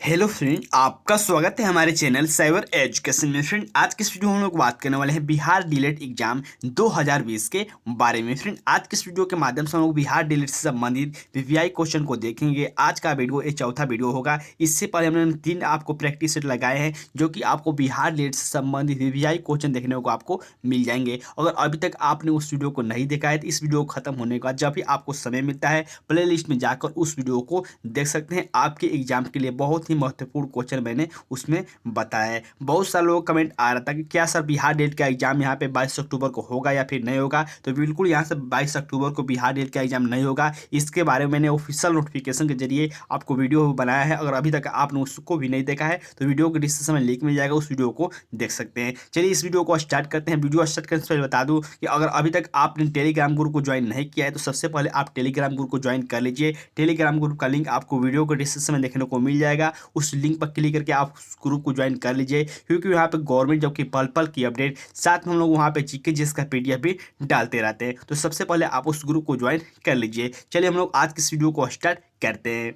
Hello friend, आपका स्वागत है हमारे चैनल साइबर एजुकेशन में। फ्रेंड, आज के इस वीडियो में हम लोग बात करने वाले हैं बिहार डीलेट एग्जाम 2020 के बारे में। फ्रेंड, आज के इस वीडियो के माध्यम से हम लोग बिहार डीलेट से संबंधित वीवीआई क्वेश्चन को देखेंगे। आज का वीडियो ये चौथा वीडियो होगा। इससे पहले हमने 3 आपको प्रैक्टिस सेट लगाए हैं जो कि आपको बिहार डीलेट से संबंधित वीवीआई क्वेश्चन देखने को आपको मिल जाएंगे। अगर अभी तक आपने उस वीडियो को नहीं देखा है तो इस वीडियो खत्म होने के बाद जब भी आपको समय मिलता है प्ले लिस्ट में जाकर उस वीडियो को देख सकते हैं। आपके एग्जाम के लिए बहुत ही महत्वपूर्ण क्वेश्चन मैंने उसमें बताया है। बहुत सारे लोगों का कमेंट आ रहा था कि क्या सर बिहार डेट का एग्जाम यहाँ पे 22 अक्टूबर को होगा या फिर नहीं होगा। तो बिल्कुल यहाँ से 22 अक्टूबर को बिहार डेट का एग्जाम नहीं होगा। इसके बारे में मैंने ऑफिशियल नोटिफिकेशन के जरिए आपको वीडियो बनाया है। अगर अभी तक आपने उसको भी नहीं देखा है तो वीडियो के डिस्क्रिप्शन में लिंक मिल जाएगा, उस वीडियो को देख सकते हैं। चलिए इस वीडियो को स्टार्ट करते हैं। वीडियो स्टार्ट करने से पहले बता दूं कि अगर अभी तक आपने टेलीग्राम ग्रुप को ज्वाइन नहीं किया है तो सबसे पहले आप टेलीग्राम ग्रुप को ज्वाइन कर लीजिए। टेलीग्राम ग्रुप का लिंक आपको वीडियो के डिस्क्रिप्शन में देखने को मिल जाएगा। उस लिंक पर क्लिक करके आप उस ग्रुप को ज्वाइन कर लीजिए, क्योंकि यहाँ पे गवर्नमेंट जबकि पल पल की अपडेट साथ में हम लोग वहाँ पे जीके जिसका पीडीएफ भी डालते रहते हैं। तो सबसे पहले आप उस ग्रुप को ज्वाइन कर लीजिए। चलिए हम लोग आज की इस वीडियो को स्टार्ट करते हैं।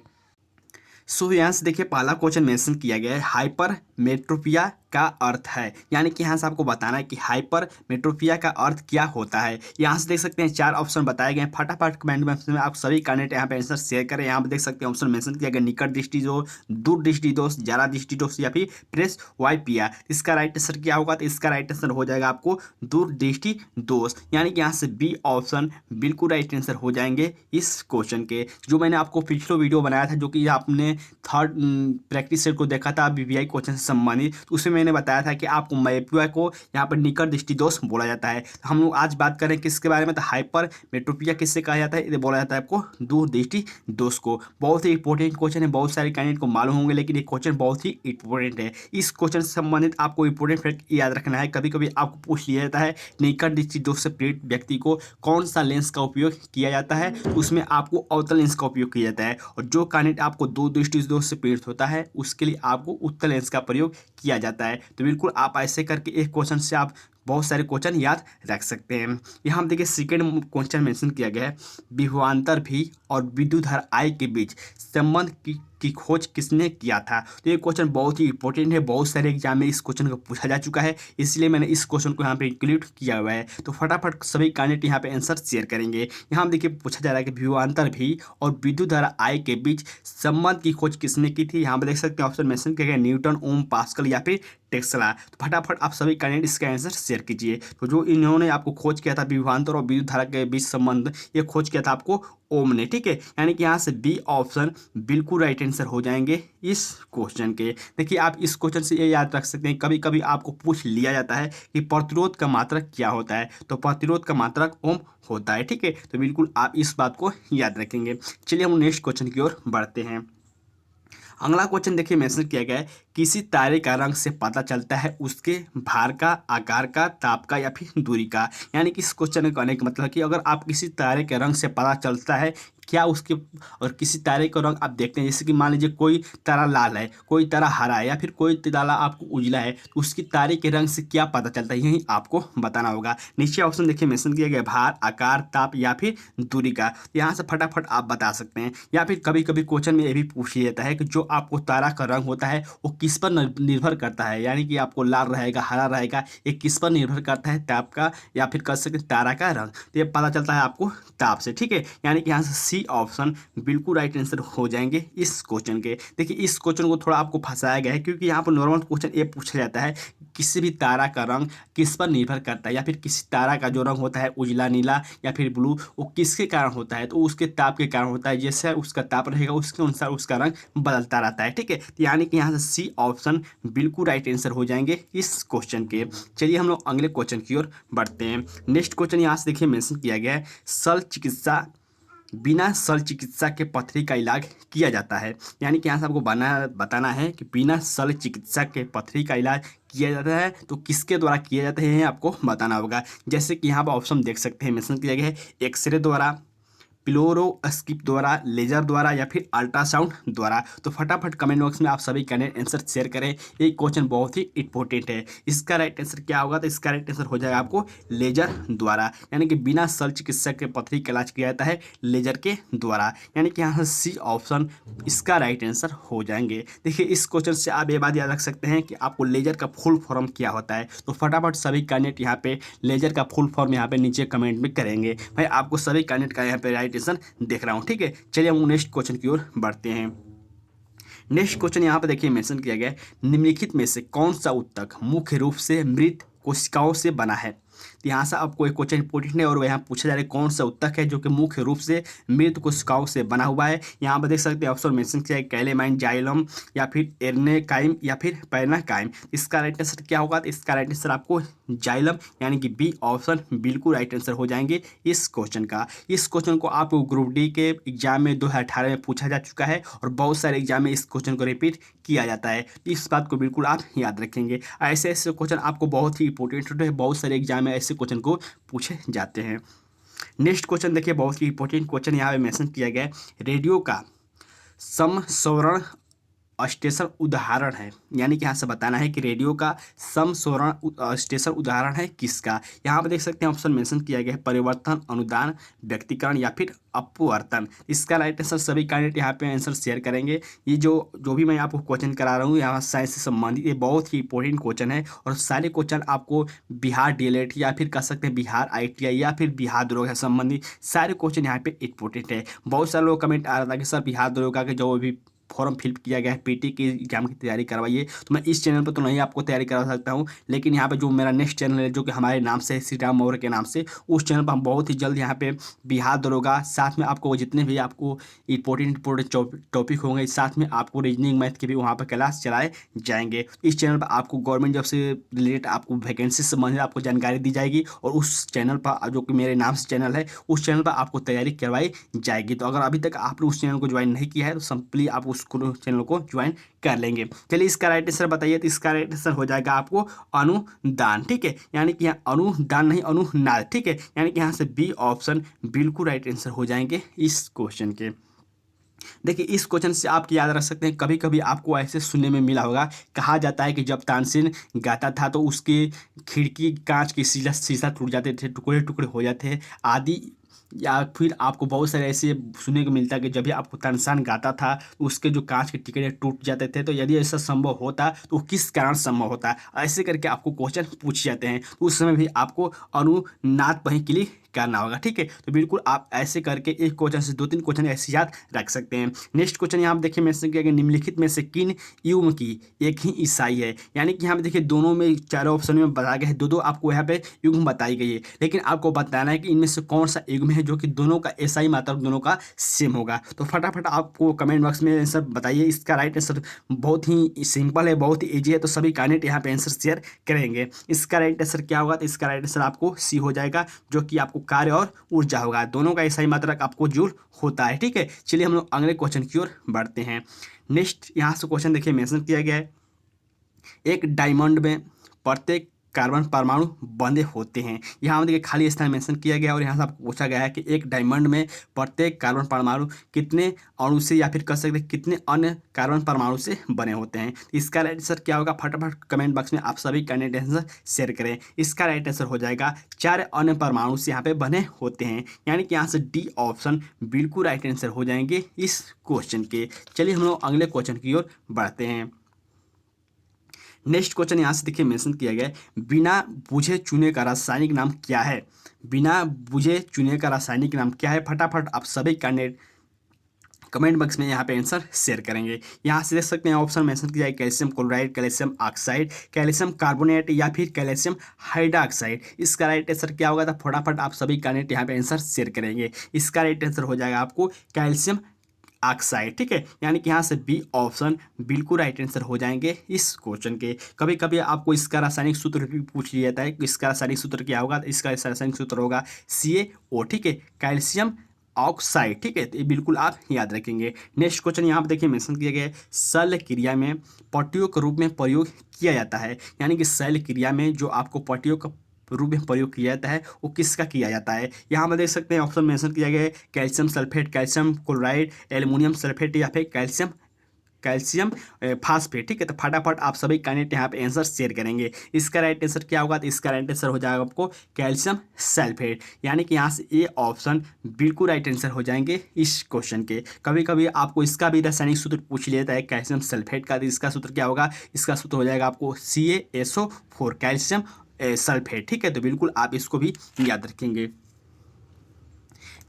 सो यहाँ से देखिए पहला क्वेश्चन मेंशन किया गया है, हाइपर मेट्रोपिया का अर्थ है। यानी कि यहाँ से आपको बताना है कि हाइपर मेट्रोपिया का अर्थ क्या होता है। यहाँ से देख सकते हैं 4 ऑप्शन बताए गए हैं। फटाफट कमेंट में आप सभी कैंडिडेट यहाँ पे आंसर शेयर करें। यहाँ पे देख सकते हैं ऑप्शन मेंशन किया गया, निकट दृष्टि दोष, दूर दृष्टि दोष, ज्यादा दृष्टि दोष या फिर प्रेस वाइपिया। इसका राइट आंसर क्या होगा? तो इसका राइट आंसर हो जाएगा आपको दूर दृष्टि दोष। यानी कि यहाँ से बी ऑप्शन बिल्कुल राइट आंसर हो जाएंगे इस क्वेश्चन के। जो मैंने आपको पिछले वीडियो बनाया था जो कि आपने थर्ड प्रैक्टिस सेट को देखा था वीवीआई क्वेश्चन से संबंधित, तो उसमें मैंने बताया था कि आपको मेट्रोपिया को यहाँ पर निकट दृष्टि दोष बोला जाता है। तो हम लोग आज बात करें किसके बारे में, तो हाइपर मेट्रोपिया किससे कहा जाता है? ये बोला जाता है आपको दूर दृष्टि दोष को। बहुत ही इंपॉर्टेंट क्वेश्चन है, बहुत सारे कैंडिडेट को मालूम होंगे, लेकिन ये क्वेश्चन बहुत ही इंपॉर्टेंट है। इस क्वेश्चन से संबंधित आपको इंपॉर्टेंट फैक्ट याद रखना है। कभी कभी आपको पूछ लिया जाता है निकट दृष्टि दोष से पीड़ित व्यक्ति को कौन सा लेंस का उपयोग किया जाता है, तो उसमें आपको अवतल लेंस का उपयोग किया जाता है। और जो कैंडिडेट आपको दूर दृष्टि दोष से पीड़ित होता है उसके लिए आपको उत्तल लेंस का प्रयोग किया जाता है। तो बिल्कुल आप ऐसे करके एक क्वेश्चन से आप बहुत सारे क्वेश्चन याद रख सकते हैं। यहाँ हम देखिए सेकेंड क्वेश्चन मेंशन किया गया है, विभवांतर भी और विद्युतधारा आई के बीच संबंध की खोज किसने किया था। तो ये क्वेश्चन बहुत ही इंपॉर्टेंट है, बहुत सारे एग्जाम में इस क्वेश्चन को पूछा जा चुका है, इसलिए मैंने इस क्वेश्चन को यहाँ पे इंक्लूड किया हुआ है। तो फटाफट सभी कैंडिडेट यहाँ पे आंसर शेयर करेंगे। यहाँ हम देखिए पूछा जा रहा है कि विभवांतर भी और विद्युतधारा आई के बीच संबंध की खोज किसने की थी। यहाँ पे देख सकते हैं ऑप्शन मेंशन किया गया, न्यूटन, ओम, पास्कल या फिर टेस्ला। तो फटाफट आप सभी कैंडिडेट इसका आंसर शेयर कीजिए। तो जो इन्होंने आपको खोज किया था विभवांतर और विद्युत धारा के बीच संबंध, ये खोज किया था आपको ओम ने। ठीक है, यानी कि यहाँ से बी ऑप्शन बिल्कुल राइट आंसर हो जाएंगे इस क्वेश्चन के। देखिए आप इस क्वेश्चन से ये याद रख सकते हैं, कभी कभी आपको पूछ लिया जाता है कि प्रतिरोध का मात्रक क्या होता है, तो प्रतिरोध का मात्रक ओम होता है। ठीक है, तो बिल्कुल आप इस बात को याद रखेंगे। चलिए हम नेक्स्ट क्वेश्चन की ओर बढ़ते हैं। अगला क्वेश्चन देखिए मेंशन किया गया है, किसी तारे का रंग से पता चलता है उसके भार का, आकार का, ताप का या फिर दूरी का। यानी कि इस क्वेश्चन का कहने का मतलब है कि अगर आप किसी तारे के रंग से पता चलता है क्या उसके, और किसी तारे का रंग आप देखते हैं, जैसे कि मान लीजिए कोई तारा लाल है, कोई तारा हरा है या फिर कोई तारा आपको उजला है, तो उसकी तारे के रंग से क्या पता चलता है, यही आपको बताना होगा। नीचे ऑप्शन देखिए मेंशन किया गया, भार, आकार, ताप या फिर दूरी का। तो यहाँ से फटाफट आप बता सकते हैं। या फिर कभी कभी क्वेश्चन में ये भी पूछ लिया जाता है कि जो आपको तारा का रंग होता है वो किस पर निर्भर करता है, यानी कि आपको लाल रहेगा, हरा रहेगा, ये किस पर निर्भर करता है, ताप का या फिर कह सकते हैं तारा का रंग। तो ये पता चलता है आपको ताप से। ठीक है, यानी कि यहाँ से सी ऑप्शन बिल्कुल राइट आंसर हो जाएंगे इस क्वेश्चन के। देखिए इस क्वेश्चन को थोड़ा आपको फंसाया गया है, क्योंकि यहाँ पर नॉर्मल क्वेश्चन ये पूछा जाता है किसी भी तारा का रंग किस पर निर्भर करता है, या फिर किसी तारा का जो रंग होता है उजला, नीला या फिर ब्लू, वो किसके कारण होता है, तो उसके ताप के कारण होता है। जैसे उसका ताप रहेगा उसके अनुसार उसका रंग बदलता रहता है। ठीक है, तो यानी कि यहाँ से सी ऑप्शन बिल्कुल राइट आंसर हो जाएंगे इस क्वेश्चन के। चलिए हम लोग अगले क्वेश्चन की ओर बढ़ते हैं। नेक्स्ट क्वेश्चन यहाँ से देखिए मेंशन किया गया है, शल्य चिकित्सा, बिना शल्य चिकित्सा के पथरी का इलाज किया जाता है। यानी कि यहाँ से आपको बताना है कि बिना शल्य चिकित्सा के पथरी का इलाज किया जाता है, तो किसके द्वारा किया जाता है ये आपको बताना होगा। जैसे कि यहाँ पर ऑप्शन देख सकते हैं मेंशन किया गया है, एक्सरे द्वारा, फ्लोरोस्कोप द्वारा, लेजर द्वारा या फिर अल्ट्रासाउंड द्वारा। तो फटाफट कमेंट बॉक्स में आप सभी कैंडिडेट आंसर शेयर करें। ये क्वेश्चन बहुत ही इंपॉर्टेंट है। इसका राइट आंसर क्या होगा? तो इसका राइट आंसर हो जाएगा आपको लेजर द्वारा, यानी कि बिना शल्य चिकित्सक के पथरी का इलाज किया जाता है लेजर के द्वारा, यानी कि यहाँ से सी ऑप्शन इसका राइट आंसर हो जाएंगे। देखिए इस क्वेश्चन से आप ये बात याद रख सकते हैं कि आपको लेजर का फुल फॉर्म क्या होता है। तो फटाफट सभी कैंडिडेट यहाँ पे लेजर का फुल फॉर्म यहाँ पे नीचे कमेंट में करेंगे। भाई आपको सभी कैंडिडेट का यहाँ पे राइट आंसर देख रहा हूँ, ठीक है। चलिए हम नेक्स्ट क्वेश्चन की ओर बढ़ते हैं। नेक्स्ट क्वेश्चन यहाँ पे देखिए मेंशन किया गया है, निम्नलिखित में से कौन सा ऊतक मुख्य रूप से मृत कोशिकाओं से बना है। तो यहाँ से आपको एक क्वेश्चन इंपॉर्टेंट है और वह यहाँ पूछा जा रहा है कौन सा ऊतक है जो कि मुख्य रूप से मृत कोशिकाओं से बना हुआ है। यहाँ पर देख सकते हैं ऑप्शन मेंशन किया है, कैलेमाइन, जाइलम या फिर एर्नेकाइम या फिर पैनाकाइम। इसका राइट आंसर क्या होगा? तो इसका राइट आंसर आपको जाइलम यानी कि बी ऑप्शन बिल्कुल राइट आंसर हो जाएंगे इस क्वेश्चन का। इस क्वेश्चन को आपको ग्रुप डी के एग्जाम में 2018 में पूछा जा चुका है और बहुत सारे एग्जाम में इस क्वेश्चन को रिपीट किया जाता है। इस बात को बिल्कुल आप याद रखेंगे। ऐसे ऐसे क्वेश्चन आपको बहुत ही इंपॉर्टेंट होते हैं, बहुत सारे एग्जाम में ऐसे क्वेश्चन को पूछे जाते हैं। नेक्स्ट क्वेश्चन देखिए, बहुत ही इंपॉर्टेंट क्वेश्चन यहाँ पे मेंशन किया गया है, रेडियो का समस्वरण स्टेशन उदाहरण है, यानी कि यहाँ से बताना है कि रेडियो का समस्वरण स्टेशन उदाहरण है किसका। यहाँ पर देख सकते हैं ऑप्शन मेंशन किया गया है, परिवर्तन, अनुदान, व्यक्तिकरण या फिर अपवर्तन। इसका राइट आंसर सभी कैंडिडेट यहाँ पे आंसर शेयर करेंगे। ये जो भी मैं आपको क्वेश्चन करा रहा हूँ यहाँ साइंस से संबंधित, ये बहुत ही इंपॉर्टेंट क्वेश्चन है और सारे क्वेश्चन आपको बिहार डीएलएड या फिर कह सकते हैं बिहार आईटीआई या फिर बिहार दरोगा से संबंधित सारे क्वेश्चन यहाँ पे इंपॉर्टेंट है। बहुत सारे लोग कमेंट आ रहा था कि सर बिहार दरोगा के जो भी फॉर्म फिल किया गया है पीटी के एग्जाम की तैयारी करवाइए। तो मैं इस चैनल पर तो नहीं आपको तैयारी करवा सकता हूं, लेकिन यहाँ पे जो मेरा नेक्स्ट चैनल है जो कि हमारे नाम से है, श्री राम मौर्य के नाम से, उस चैनल पर हम बहुत ही जल्द यहाँ पे बिहार दरोगा, साथ में आपको जितने भी आपको इंपॉर्टेंट टॉपिक होंगे, साथ में आपको रीजनिंग मैथ के भी वहाँ पर क्लास चलाए जाएंगे। इस चैनल पर आपको गवर्नमेंट जॉब से रिलेटेड आपको वैकेंसी से संबंधित आपको जानकारी दी जाएगी और उस चैनल पर जो कि मेरे नाम से चैनल है उस चैनल पर आपको तैयारी करवाई जाएगी। तो अगर अभी तक आपने उस चैनल को ज्वाइन नहीं किया है तो सिंपली आप उस चैनल को ज्वाइन कर लेंगे। चलिए इसका राइट आंसर बताइए। तो इसका राइट आंसर हो जाएगा आपको अनुदान, ठीक है, यानी कि यहाँ अनुदान नहीं अनुनाद, ठीक है, यानी कि यहाँ से बी ऑप्शन बिल्कुल राइट आंसर हो जाएंगे इस क्वेश्चन के। देखिए इस क्वेश्चन से आप याद रख सकते हैं, कभी कभी आपको ऐसे सुनने में मिला होगा, कहा जाता है कि जब तानसेन गाता था तो उसके खिड़की कांच की शीशा टूट जाते थे, टुकड़े टुकड़े हो जाते थे आदि। या फिर आपको बहुत सारे ऐसे सुनने को मिलता है कि जब भी आपको तानसेन गाता था तो उसके जो कांच के टिकड़े टूट जाते थे। तो यदि ऐसा संभव होता तो किस कारण संभव होता, ऐसे करके आपको क्वेश्चन पूछ जाते हैं। तो उस समय भी आपको अनुनाद पर ही क्लिक करना होगा, ठीक है। तो बिल्कुल आप ऐसे करके एक क्वेश्चन से 2-3 क्वेश्चन ऐसे याद रख सकते हैं। नेक्स्ट क्वेश्चन यहाँ पे देखिए मेंशन किया गया, निम्नलिखित में से किन युग्म की एक ही ईसाई है, यानी कि यहाँ पे देखिए दोनों में चारों ऑप्शन में बताया गया है, दो आपको यहाँ पे युग्म बताई गई है, लेकिन आपको बताना है कि इनमें से कौन सा युग्म है जो कि दोनों का ईसाई मात्रा दोनों का सेम होगा। तो फटाफट आपको कमेंट बॉक्स में आंसर बताइए। इसका राइट आंसर बहुत ही सिंपल है, बहुत ही ईजी है, तो सभी कैंडिडेट यहाँ पे आंसर शेयर करेंगे। इसका राइट आंसर क्या होगा? तो इसका राइट आंसर आपको सी हो जाएगा, जो कि आपको कार्य और ऊर्जा होगा, दोनों का ईसाई मात्रक आपको जूल होता है, ठीक है। चलिए हम लोग अगले क्वेश्चन की ओर बढ़ते हैं। नेक्स्ट यहाँ से क्वेश्चन देखिए मेंशन किया गया है, एक डायमंड में प्रत्येक कार्बन परमाणु बंधे होते हैं। यहाँ देखिए खाली स्थान मेंशन किया गया और यहाँ से आपको पूछा गया है कि एक डायमंड में प्रत्येक कार्बन परमाणु कितने अणु से या फिर कह सकते हैं कितने अन्य कार्बन परमाणु से बने होते हैं। इसका राइट आंसर क्या होगा? फटाफट कमेंट बॉक्स में आप सभी कैंडिडेट आंसर शेयर करें। इसका राइट आंसर हो जाएगा 4 अन्य परमाणु से यहाँ पे बने होते हैं, यानी कि यहाँ से डी ऑप्शन बिल्कुल राइट आंसर हो जाएंगे इस क्वेश्चन के। चलिए हम लोग अगले क्वेश्चन की ओर बढ़ते हैं। नेक्स्ट क्वेश्चन यहाँ से देखिए मेंशन किया गया है, बिना बुझे चूने का रासायनिक नाम क्या है? बिना बुझे चूने का रासायनिक नाम क्या है? फटाफट आप सभी कैंडिडेट कमेंट बॉक्स में यहाँ पे आंसर शेयर करेंगे। यहाँ से देख सकते हैं ऑप्शन मेंशन किया है, calcium chloride, calcium oxide, calcium carbonate या फिर कैल्शियम हाइड्रोक्साइड। इसका राइट आंसर क्या होगा? तो फटाफट आप सभी कैंडिडेट यहाँ पे आंसर शेयर करेंगे। इसका राइट आंसर हो जाएगा आपको कैल्शियम ऑक्साइड, ठीक है, यानी कि यहाँ से बी ऑप्शन बिल्कुल राइट आंसर हो जाएंगे इस क्वेश्चन के। कभी कभी आपको इसका रासायनिक सूत्र भी पूछ लिया जाता है कि इसका रासायनिक सूत्र क्या होगा? इसका रासायनिक सूत्र होगा CaO, ठीक है, कैल्शियम ऑक्साइड, ठीक है। तो ये बिल्कुल आप याद रखेंगे। नेक्स्ट क्वेश्चन यहाँ पर देखिए मेंशन किया गया है, शल्य क्रिया में पट्टियों के रूप में प्रयोग किया जाता है, यानी कि शल्य क्रिया में जो आपको पट्टियों का रूप में प्रयोग किया जाता है वो किसका किया जाता है। यहाँ पर देख सकते हैं ऑप्शन मेंशन किया गया है calcium sulphate, calcium chloride, aluminium sulphate या फिर कैल्शियम कैल्शियम फास्फेट। ठीक है, तो फटाफट आप सभी कैंडिडेट यहाँ पे आंसर शेयर करेंगे। इसका राइट आंसर क्या होगा, तो इसका राइट आंसर हो जाएगा आपको कैल्शियम सल्फेट, यानी कि यहाँ से ये ऑप्शन बिल्कुल राइट आंसर हो जाएंगे इस क्वेश्चन के। कभी कभी आपको इसका भी रासायनिक सूत्र पूछ लेता है कैल्शियम सल्फेट का, तो इसका सूत्र क्या होगा, इसका सूत्र हो जाएगा आपको CaSO4 कैल्शियम सल्फेट। ठीक है, तो बिल्कुल आप इसको भी याद रखेंगे।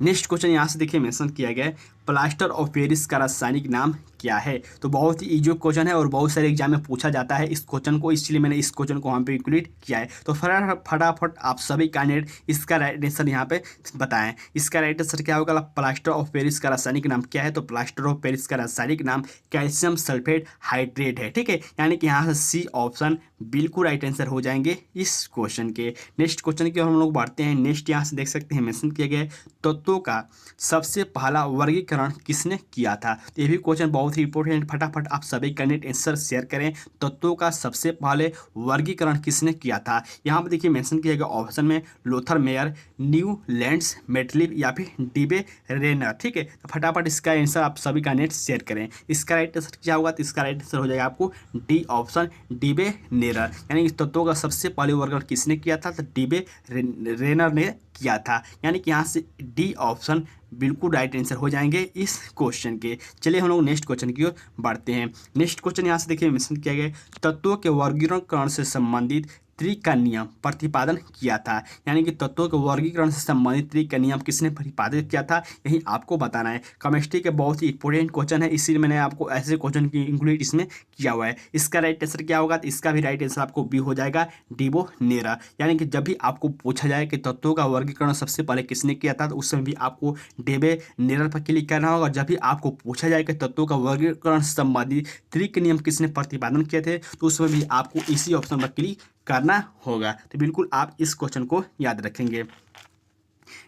नेक्स्ट क्वेश्चन यहाँ से देखिए मेंशन किया गया है प्लास्टर ऑफ पेरिस का रासायनिक नाम क्या है। तो बहुत ही इजी क्वेश्चन है और बहुत सारे एग्जाम में पूछा जाता है इस क्वेश्चन को, इसलिए मैंने इस क्वेश्चन को वहाँ पे इंक्लूड किया है। तो फटाफट आप सभी कैंडिडेट इसका राइट आंसर यहाँ पे बताएं। इसका राइट आंसर क्या होगा, प्लास्टर ऑफ पेरिस का रासायनिक नाम क्या है, तो प्लास्टर ऑफ पेरिस का रासायनिक नाम कैल्शियम सल्फेट हाइड्रेट है। ठीक है, यानी कि यहाँ से सी ऑप्शन बिल्कुल राइट आंसर हो जाएंगे इस क्वेश्चन के। नेक्स्ट क्वेश्चन की ओर हम लोग बढ़ते हैं। नेक्स्ट यहाँ से देख सकते हैं मेंशन किया गया है तत्वों का सबसे पहला वर्गीकरण किसने किया था। तो ये भी क्वेश्चन बहुत ही इंपॉर्टेंट, फटाफट आप सभी कैंडिडेट आंसर शेयर करें। तत्वों का सबसे पहले वर्गीकरण किसने किया था। यहाँ पर देखिए मेंशन किया गया ऑप्शन में लोथर मेयर, न्यूलैंड्स मेटलिव या फिर डीबे रेनर। ठीक है, तो फटाफट इसका आंसर आप सभी कैंडिडेट शेयर करें। इसका राइट आंसर क्या होगा, तो इसका राइट आंसर हो जाएगा आपको डी ऑप्शन डीबे नेरर, यानी इस तत्वों का सबसे पहले वर्गीकरण किसने किया था, तो डीबे रेनर ने किया था, यानी कि यहाँ से डी ऑप्शन बिल्कुल राइट आंसर हो जाएंगे इस क्वेश्चन के। चलिए हम लोग नेक्स्ट क्वेश्चन की ओर बढ़ते हैं। नेक्स्ट क्वेश्चन यहाँ से देखिए मेंशन किया गया तत्वों के वर्गीकरण से संबंधित त्रि का नियम प्रतिपादन किया था, यानी कि तत्वों के वर्गीकरण से संबंधित त्रि का नियम किसने प्रतिपादित किया था, यही आपको बताना है। केमिस्ट्री के बहुत ही इंपॉर्टेंट क्वेश्चन है, इसीलिए मैंने आपको ऐसे क्वेश्चन की इंक्लूड इसमें किया हुआ है। इसका राइट आंसर क्या होगा, तो इसका भी राइट आंसर आपको बी हो जाएगा डीबो नेरा, यानी कि जब भी आपको पूछा जाए कि तत्वों का वर्गीकरण सबसे पहले किसने किया था, तो उस समय भी आपको डेबे नेरर पर क्लिक करना होगा। जब भी आपको पूछा जाए कि तत्वों का वर्गीकरण संबंधी त्रि के नियम किसने प्रतिपादन किए थे, तो उस समय भी आपको इसी ऑप्शन पर क्लिक करना होगा। तो बिल्कुल आप इस क्वेश्चन को याद रखेंगे।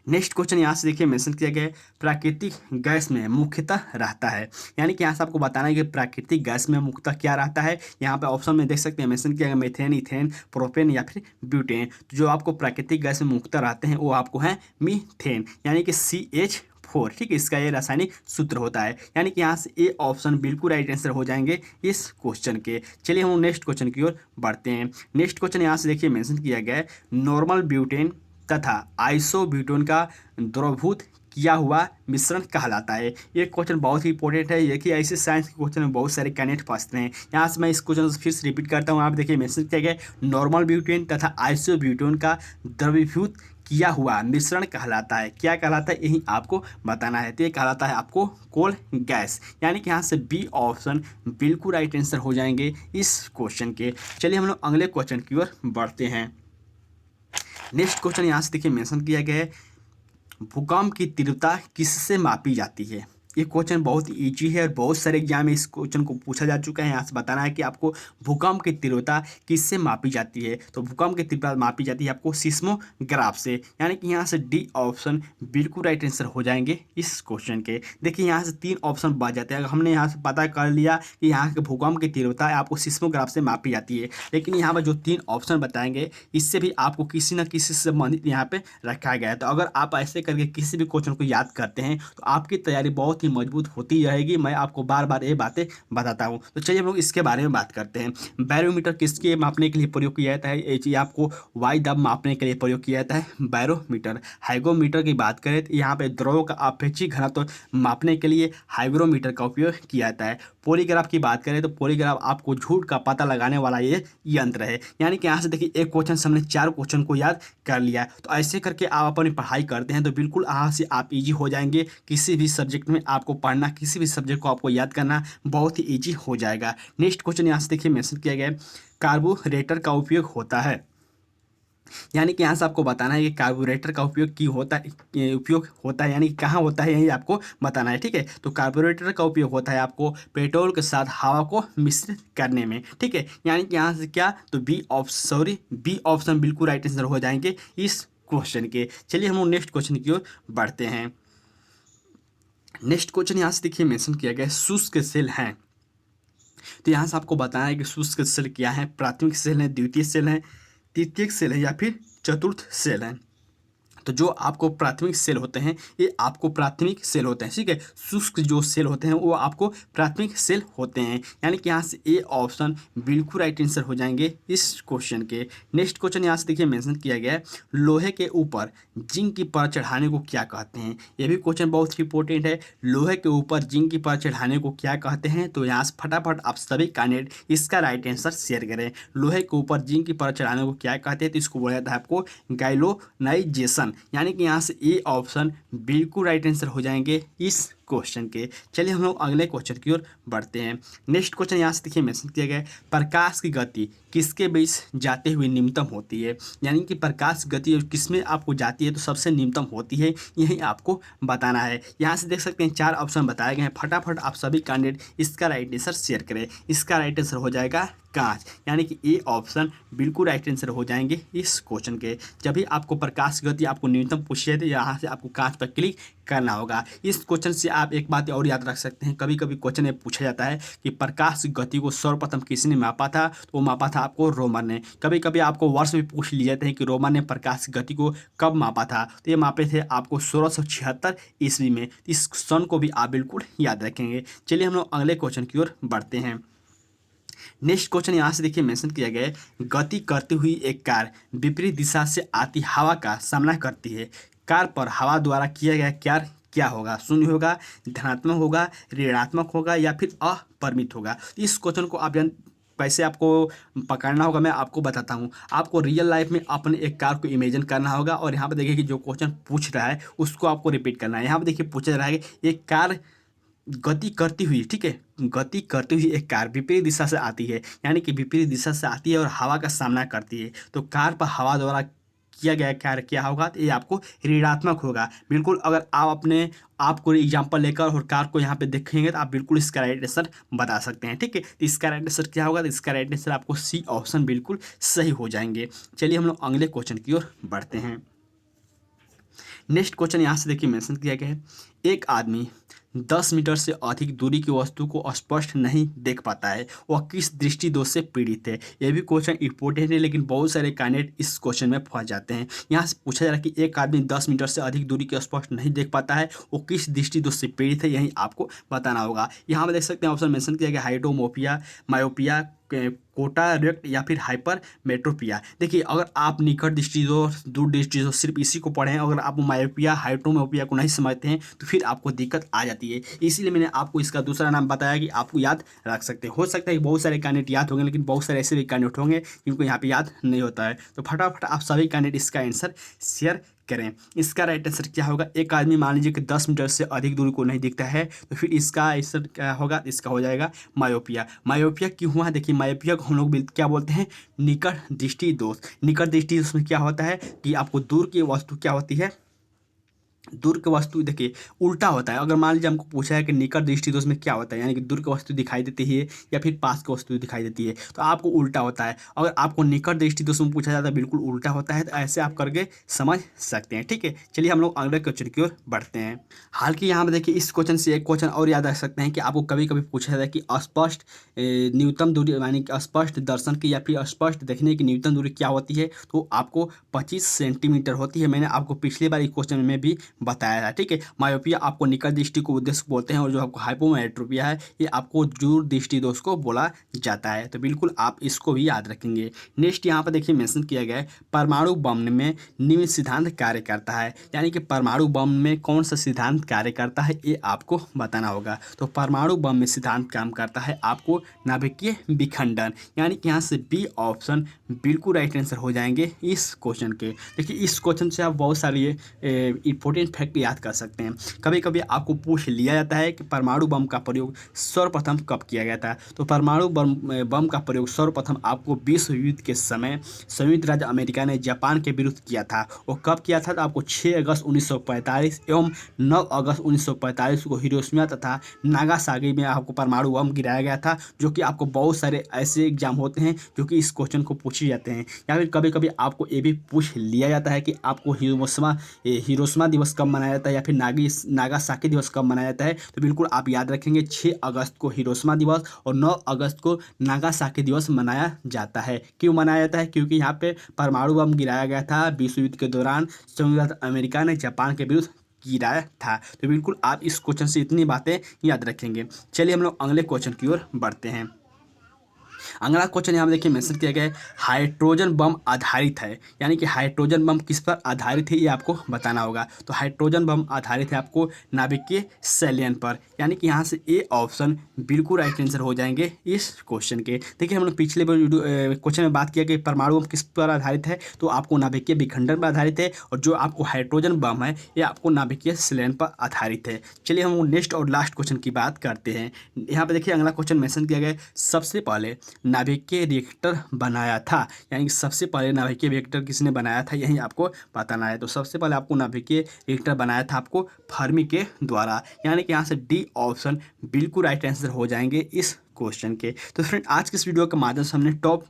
नेक्स्ट क्वेश्चन यहाँ से देखिए मेंशन किया गया है प्राकृतिक गैस में मुख्यतः रहता है, यानी कि यहाँ से आपको बताना है कि प्राकृतिक गैस में मुख्यतः क्या रहता है। यहाँ पे ऑप्शन में देख सकते हैं मेंशन किया गया मीथेन, इथेन, प्रोपेन या फिर ब्यूटेन। तो जो आपको प्राकृतिक गैस में मुख्यतः रहते हैं वो आपको है मीथेन, यानी कि CH4। ठीक है, इसका ये रासायनिक सूत्र होता है, यानी कि यहाँ से ए ऑप्शन बिल्कुल राइट आंसर हो जाएंगे इस क्वेश्चन के। चलिए हम नेक्स्ट क्वेश्चन की ओर बढ़ते हैं। नेक्स्ट क्वेश्चन यहाँ से देखिए मेंशन किया गया है नॉर्मल ब्यूटेन तथा आइसोब्यूटेन का द्रवभूत किया हुआ मिश्रण कहलाता है। ये क्वेश्चन बहुत ही इंपॉर्टेंट है, ये कि ऐसे साइंस के क्वेश्चन में बहुत सारे कैंडिडेट फंसते हैं। यहाँ से मैं इस क्वेश्चन को फिर से रिपीट करता हूँ। आप देखिए मेंशन किया गया नॉर्मल ब्यूटेन तथा आइसोब्यूटेन का द्रवीभूत किया हुआ मिश्रण कहलाता है। क्या कहलाता है, यही आपको बताना है। तो ये कहलाता है आपको कोल गैस, यानी कि यहाँ से बी ऑप्शन बिल्कुल राइट आंसर हो जाएंगे इस क्वेश्चन के। चलिए हम लोग अगले क्वेश्चन की ओर बढ़ते हैं। नेक्स्ट क्वेश्चन यहाँ से देखिए मेंशन किया गया है भूकंप की तीव्रता किससे मापी जाती है। ये क्वेश्चन बहुत इजी है और बहुत सारे एग्जाम में इस क्वेश्चन को पूछा जा चुका है। यहाँ से बताना है कि आपको भूकंप की तीव्रता किससे मापी जाती है। तो भूकंप की तीव्रता मापी जाती है आपको सिस्मोग्राफ से, यानी कि यहाँ से डी ऑप्शन बिल्कुल राइट आंसर हो जाएंगे इस क्वेश्चन के। देखिए यहाँ से 3 ऑप्शन बच जाते हैं। अगर हमने यहाँ से पता कर लिया कि यहाँ के भूकंप की तीव्रता आपको सिस्मोग्राफ से मापी जाती है, लेकिन यहाँ पर जो 3 ऑप्शन बताएंगे इससे भी आपको किसी न किसी से संबंधित यहाँ पे रखा गया है। तो अगर आप ऐसे करके किसी भी क्वेश्चन को याद करते हैं तो आपकी तैयारी बहुत मजबूत होती रहेगी। मैं आपको बार बार ये बातें बताता हूँ। तो चलिए हम लोग इसके बारे में बात करते हैं। बैरोमीटर किसके मापने के लिए प्रयोग किया जाता है, ये चीज़ आपको वायु दाब मापने के लिए प्रयोग किया जाता है बैरोमीटर। हाइग्रोमीटर की बात करें तो यहाँ पे द्रव का अपेक्षिक घनत्व मापने के लिए हाइग्रोमीटर का उपयोग किया जाता है। पॉलीग्राफ की बात करें तो पॉलीग्राफ आपको झूठ का पता लगाने वाला ये यंत्र है, यानी कि यहाँ से देखिए एक क्वेश्चन से हमने 4 क्वेश्चन को याद कर लिया। तो ऐसे करके आप अपनी पढ़ाई करते हैं तो बिल्कुल यहाँ से आप इजी हो जाएंगे। किसी भी सब्जेक्ट में आपको पढ़ना, किसी भी सब्जेक्ट को आपको याद करना बहुत ही इजी हो जाएगा। नेक्स्ट क्वेश्चन यहाँ से देखिए मेंशन किया गया है कार्बोरेटर का उपयोग होता है, यानी कि यहाँ से आपको बताना है कि कार्बोरेटर का उपयोग होता है, यानी कि कहाँ होता है यही आपको बताना है। ठीक है, तो कार्बोरेटर का उपयोग होता है आपको पेट्रोल के साथ हवा को मिश्रित करने में। ठीक है, यानी कि यहाँ से क्या, तो बी ऑप्शन बिल्कुल राइट आंसर हो जाएंगे इस क्वेश्चन के। चलिए हम लोग नेक्स्ट क्वेश्चन की ओर बढ़ते हैं। नेक्स्ट क्वेश्चन यहाँ से देखिए मेंशन किया गया है शुष्क सेल हैं। तो यहाँ से आपको बताना है कि शुष्क सेल क्या है, प्राथमिक सेल है, द्वितीय सेल है, तृतीयक सेल है या फिर चतुर्थ सेल है। तो जो आपको प्राथमिक सेल होते हैं ये आपको प्राथमिक सेल होते हैं, ठीक है। शुष्क जो सेल होते हैं वो आपको प्राथमिक सेल होते हैं, यानी कि यहाँ से ए ऑप्शन बिल्कुल राइट आंसर हो जाएंगे इस क्वेश्चन के। नेक्स्ट क्वेश्चन यहाँ से देखिए मेंशन किया गया है, लोहे के ऊपर जिंक की परत चढ़ाने को क्या कहते हैं। ये भी क्वेश्चन बहुत ही इंपॉर्टेंट है, लोहे के ऊपर जिंक की परत चढ़ाने को क्या कहते हैं। तो यहाँ से फटाफट आप सभी कैंडिडेट इसका राइट आंसर शेयर करें। लोहे के ऊपर जिंक की परत चढ़ाने को क्या कहते हैं, तो इसको बोला जाता है आपको गैल्वेनाइजेशन, यानी कि यहाँ से ए ऑप्शन बिल्कुल राइट आंसर हो जाएंगे इस क्वेश्चन के। चलिए हम लोग अगले क्वेश्चन की ओर बढ़ते हैं। नेक्स्ट क्वेश्चन यहाँ से देखिए मेंशन किया गया है, प्रकाश की गति किसके बीच जाते हुए न्यूनतम होती है। यानी कि प्रकाश की गति किसमें आपको जाती है तो सबसे न्यूनतम होती है, यही आपको बताना है। यहाँ से देख सकते हैं 4 ऑप्शन बताए गए हैं, फटाफट आप सभी कैंडिडेट इसका राइट आंसर शेयर करें। इसका राइट आंसर हो जाएगा कांच, यानी कि ए ऑप्शन बिल्कुल राइट आंसर हो जाएंगे इस क्वेश्चन के। जब भी आपको प्रकाश की गति आपको न्यूनतम पूछिए तो यहाँ से आपको कांच पर क्लिक करना होगा। इस क्वेश्चन से आप एक बात और याद रख सकते हैं, कभी कभी क्वेश्चन में पूछा जाता है कि प्रकाश की गति को सर्वप्रथम किसने मापा था, तो वो मापा था आपको रोमन ने। कभी कभी आपको वर्ष भी पूछ लिए जाते हैं कि रोमन ने प्रकाश की गति को कब मापा था, तो ये मापे थे आपको 1676 ईस्वी में। इस सन को भी आप बिल्कुल याद रखेंगे। चलिए हम लोग अगले क्वेश्चन की ओर बढ़ते हैं। नेक्स्ट क्वेश्चन यहाँ से देखिए मेंशन किया गया है, गति करती हुई एक कार विपरीत दिशा से आती हवा का सामना करती है, कार पर हवा द्वारा किया गया कार्य क्या होगा। शून्य होगा, धनात्मक होगा, ऋणात्मक होगा या फिर अपरिमित होगा। इस क्वेश्चन को आप कैसे आपको पकड़ना होगा मैं आपको बताता हूँ। आपको रियल लाइफ में अपने एक कार को इमेजिन करना होगा और यहाँ पर देखिए कि जो क्वेश्चन पूछ रहा है उसको आपको रिपीट करना है। यहाँ पर देखिए पूछा जा रहा है कि एक कार गति करती हुई, ठीक है, गति करती हुई एक कार विपरीत दिशा से आती है, यानी कि विपरीत दिशा से आती है और हवा का सामना करती है, तो कार पर हवा द्वारा किया गया कार्य क्या होगा, तो ये आपको ऋणात्मक होगा। बिल्कुल अगर आप अपने आपको एग्जाम्पल लेकर और कार को यहाँ पे देखेंगे तो आप बिल्कुल इसका राइट आंसर बता सकते हैं, ठीक है। तो इसका राइट आंसर क्या होगा, तो इसका राइट आंसर आपको सी ऑप्शन बिल्कुल सही हो जाएंगे। चलिए हम लोग अगले क्वेश्चन की ओर बढ़ते हैं। नेक्स्ट क्वेश्चन यहाँ से देखिए मेंशन किया गया है, एक आदमी 10 मीटर से अधिक दूरी की वस्तु को स्पष्ट नहीं देख पाता है, वह किस दृष्टि दोष से पीड़ित है। यह भी क्वेश्चन इंपॉर्टेंट है, लेकिन बहुत सारे कैंडिडेट इस क्वेश्चन में फंस जाते हैं। यहाँ से पूछा जा रहा है कि एक आदमी 10 मीटर से अधिक दूरी की स्पष्ट नहीं देख पाता है, वो किस दृष्टि दोष से पीड़ित है, यही आपको बताना होगा। यहाँ पर देख सकते हैं ऑप्शन मेंशन किया गया, हाइड्रोमोपिया, मायोपिया, कोटारेक्ट या फिर हाइपर मेट्रोपिया। देखिए अगर आप निकट दृष्टि दोष, दूर दृष्टि दोष सिर्फ इसी को पढ़ें, अगर आप मायोपिया हाइड्रोमोपिया को नहीं समझते हैं तो फिर आपको दिक्कत आ जाती है। इसीलिए मैंने आपको इसका दूसरा नाम बताया कि आपको याद रख सकते हैं। हो सकता है कि बहुत सारे कैंडिडेट याद होंगे, लेकिन बहुत सारे ऐसे भी कैंडिडेट होंगे जिनको यहाँ पे याद नहीं होता है। तो फटाफट आप सभी कैंडिडेट इसका आंसर शेयर करें। इसका राइट आंसर क्या होगा, एक आदमी मान लीजिए कि 10 मीटर से अधिक दूरी को नहीं दिखता है, तो फिर इसका आंसर क्या होगा, इसका हो जाएगा मायोपिया। मायोपिया क्यों हुआ, देखिए मायोपिया को हम लोग क्या बोलते हैं, निकट दृष्टि दोष। निकट दृष्टि दोष में क्या होता है कि आपको दूर की वस्तु क्या होती है, दूर की वस्तु देखिए उल्टा होता है। अगर मान लीजिए हमको पूछा है कि निकट दृष्टि दोष में क्या होता है, यानी कि दूर की वस्तु दिखाई देती है या फिर पास की वस्तु दिखाई देती है, तो आपको उल्टा होता है। अगर आपको निकट दृष्टि दोष में पूछा जाता है बिल्कुल उल्टा होता है, तो ऐसे आप करके समझ सकते हैं, ठीक है। चलिए हम लोग अगले क्वेश्चन की ओर बढ़ते हैं। हालांकि यहाँ पर देखिए इस क्वेश्चन से एक क्वेश्चन और याद रख सकते हैं कि आपको कभी कभी पूछा जाता है कि स्पष्ट न्यूनतम दूरी, यानी कि स्पष्ट दर्शन की या फिर स्पष्ट देखने की न्यूनतम दूरी क्या होती है, तो आपको 25 सेंटीमीटर होती है। मैंने आपको पिछली बार इस क्वेश्चन में भी बताया था, ठीक है। मायोपिया आपको निकट दृष्टि को उद्देश्य बोलते हैं और जो आपको हाइपोमेट्रोपिया है ये आपको दूर दृष्टि दोष को बोला जाता है, तो बिल्कुल आप इसको भी याद रखेंगे। नेक्स्ट यहाँ पर देखिए मेंशन किया गया है, परमाणु बम में निम्न सिद्धांत कार्य करता है, यानी कि परमाणु बम में कौन सा सिद्धांत कार्य करता है ये आपको बताना होगा। तो परमाणु बम में सिद्धांत काम करता है आपको नाभिकीय विखंडन, यानी कि यहाँ से बी ऑप्शन बिल्कुल राइट आंसर हो जाएंगे इस क्वेश्चन के। देखिए इस क्वेश्चन से आप बहुत सारी इंपॉर्टेंट फैक्ट याद कर सकते हैं। कभी कभी आपको पूछ लिया जाता है कि परमाणु बम का प्रयोग सर्वप्रथम कब किया गया था, तो परमाणु बम का प्रयोग सर्वप्रथम आपको विश्व युद्ध के समय संयुक्त राज्य अमेरिका ने जापान के विरुद्ध किया था। वो कब किया था, तो आपको 6 अगस्त 1945 एवं 9 अगस्त 1945 को हिरोशिमा तथा नागासाकी में आपको परमाणु बम गिराया गया था, जो कि आपको बहुत सारे ऐसे एग्जाम होते हैं जो कि इस क्वेश्चन को पूछे जाते हैं। या फिर कभी कभी आपको ये भी पूछ लिया जाता है कि आपको हिरोशिमा दिवस कब मनाया जाता है या फिर नागासाकी दिवस कब मनाया जाता है, तो बिल्कुल आप याद रखेंगे 6 अगस्त को हिरोशिमा दिवस और 9 अगस्त को नागासाकी दिवस मनाया जाता है। क्यों मनाया जाता है? क्योंकि यहाँ पे परमाणु बम गिराया गया था विश्व युद्ध के दौरान, संयुक्त राज्य अमेरिका ने जापान के विरुद्ध गिराया था। तो बिल्कुल आप इस क्वेश्चन से इतनी बातें याद रखेंगे। चलिए हम लोग अगले क्वेश्चन की ओर बढ़ते हैं। अगला क्वेश्चन यहाँ पे देखिए मेंशन किया गया है, हाइड्रोजन बम आधारित है, यानी कि हाइड्रोजन बम किस पर आधारित है ये आपको बताना होगा। तो हाइड्रोजन बम आधारित है आपको नाभिकीय संलयन पर, यानी कि यहाँ से ए ऑप्शन बिल्कुल राइट आंसर हो जाएंगे इस क्वेश्चन के। देखिए हम लोग पिछले क्वेश्चन में बात किया कि परमाणु बम किस पर आधारित है, तो आपको नाभिकीय विखंडन पर आधारित है, और जो आपको हाइड्रोजन बम है ये आपको नाभिकीय संलयन पर आधारित है। चलिए हम नेक्स्ट और लास्ट क्वेश्चन की बात करते हैं। यहाँ पे देखिए अगला क्वेश्चन मेंशन किया गया है, सबसे पहले नाभिकीय रिएक्टर बनाया था, यानी कि सबसे पहले नाभिकीय रिएक्टर किसने बनाया था यही आपको बताना है। तो सबसे पहले आपको नाभिकीय रिएक्टर बनाया था आपको फर्मी के द्वारा, यानी कि यहाँ से डी ऑप्शन बिल्कुल राइट आंसर हो जाएंगे इस क्वेश्चन के। तो फ्रेंड आज के इस वीडियो के माध्यम से हमने टॉप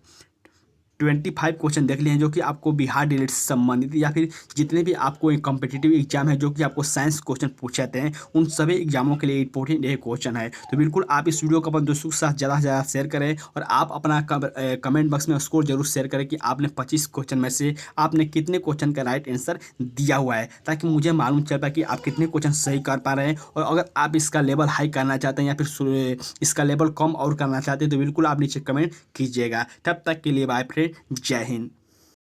25 क्वेश्चन देख लिए हैं जो कि आपको बिहार डीएलएड से संबंधित या फिर जितने भी आपको एक कॉम्पिटिटिव एग्जाम है जो कि आपको साइंस क्वेश्चन पूछे जाते हैं उन सभी एग्जामों के लिए इंपॉर्टेंट ये क्वेश्चन है। तो बिल्कुल आप इस वीडियो को अपने दोस्तों के साथ ज़्यादा से ज़्यादा शेयर करें और आप अपना कमेंट बॉक्स में स्कोर जरूर शेयर करें कि आपने 25 क्वेश्चन में से आपने कितने क्वेश्चन का राइट आंसर दिया हुआ है, ताकि मुझे मालूम चल पाए कि आप कितने क्वेश्चन सही कर पा रहे हैं। और अगर आप इसका लेवल हाई करना चाहते हैं या फिर इसका लेवल कम और करना चाहते हैं तो बिल्कुल आप नीचे कमेंट कीजिएगा। तब तक के लिए बाय फ्रेंड, जय हिंद।